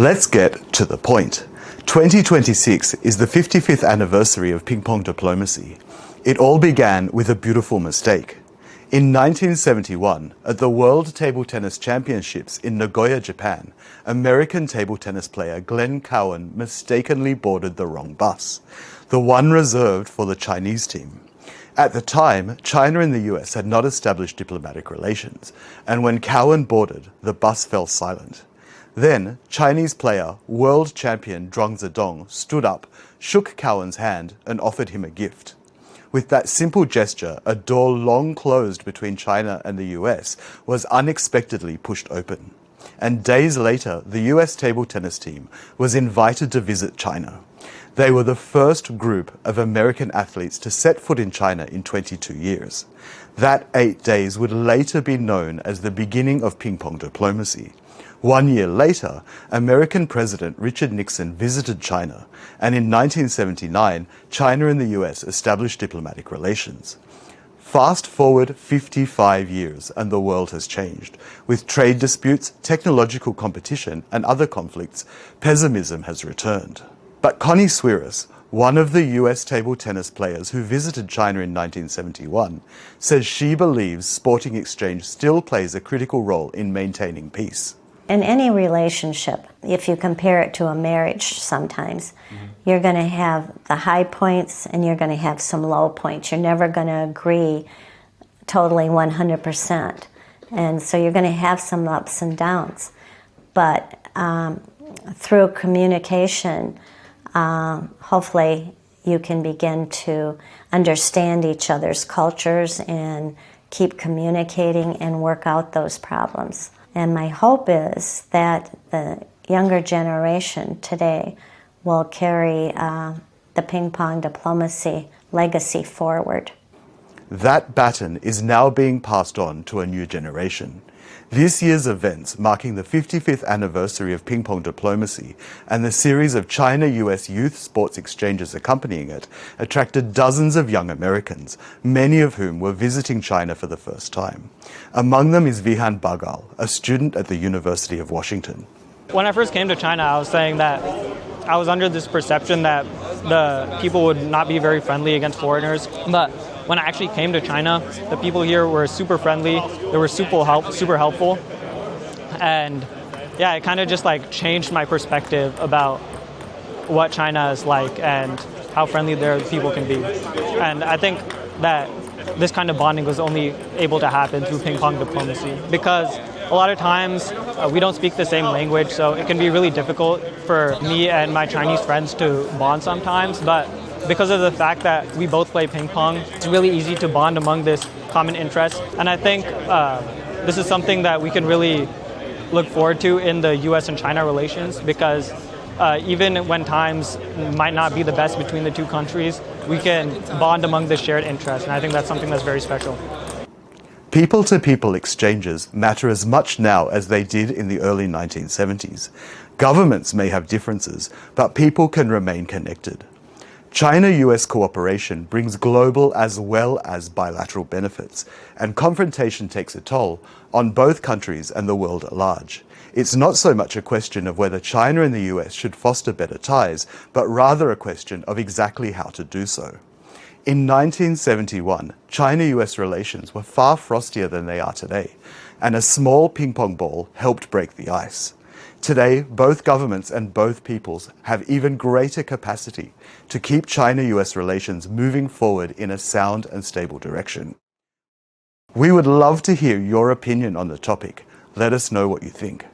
Let's get to the point. 2026 is the 55th anniversary of Ping-Pong Diplomacy. It all began with a beautiful mistake. In 1971, at the World Table Tennis Championships in Nagoya, Japan, American table tennis player Glenn Cowan mistakenly boarded the wrong bus, the one reserved for the Chinese team. At the time, China and the US had not established diplomatic relations, and when Cowan boarded, the bus fell silent. Then, Chinese player, world champion Zhuang Zedong stood up, shook Cowan's hand, and offered him a gift. With that simple gesture, a door long closed between China and the US was unexpectedly pushed open. And days later, the US table tennis team was invited to visit China. They were the first group of American athletes to set foot in China in 22 years. That 8 days would later be known as the beginning of ping-pong diplomacy. 1 year later, American President Richard Nixon visited China, and in 1979, China and the US established diplomatic relations. Fast forward 55 years and the world has changed. With trade disputes, technological competition, and other conflicts, pessimism has returned. But Connie Swiris, one of the US table tennis players who visited China in 1971, says she believes sporting exchange still plays a critical role in maintaining peace. In any relationship, if you compare it to a marriage sometimes, you're going to have the high points and you're going to have some low points. You're never going to agree totally 100%. And so you're going to have some ups and downs. But through communication, hopefully you can begin to understand each other's cultures and keep communicating and work out those problems. And my hope is that the younger generation today will carry the ping-pong diplomacy legacy forward. That baton is now being passed on to a new generation. This year's events, marking the 55th anniversary of ping-pong diplomacy and the series of China-US youth sports exchanges accompanying it, attracted dozens of young Americans, many of whom were visiting China for the first time. Among them is Vihan Bagal, a student at the University of Washington. When I first came to China, I was saying that I was under this perception that the people would not be very friendly against foreigners, but when I actually came to China, the people here were super friendly, they were super helpful, and yeah, it kind of just like changed my perspective about what China is like and how friendly their people can be. And I think that this kind of bonding was only able to happen through ping-pong diplomacy, because a lot of times we don't speak the same language, so it can be really difficult for me and my Chinese friends to bond sometimes, but because of the fact that we both play ping pong, it's really easy to bond among this common interest. And I think this is something that we can really look forward to in the US and China relations, because even when times might not be the best between the two countries, we can bond among this shared interest. And I think that's something that's very special. People-to-people exchanges matter as much now as they did in the early 1970s. Governments may have differences, but people can remain connected. China-US cooperation brings global as well as bilateral benefits, and confrontation takes a toll on both countries and the world at large. It's not so much a question of whether China and the US should foster better ties, but rather a question of exactly how to do so. In 1971, China-US relations were far frostier than they are today, and a small ping-pong ball helped break the ice. Today, both governments and both peoples have even greater capacity to keep China-US relations moving forward in a sound and stable direction. We would love to hear your opinion on the topic. Let us know what you think.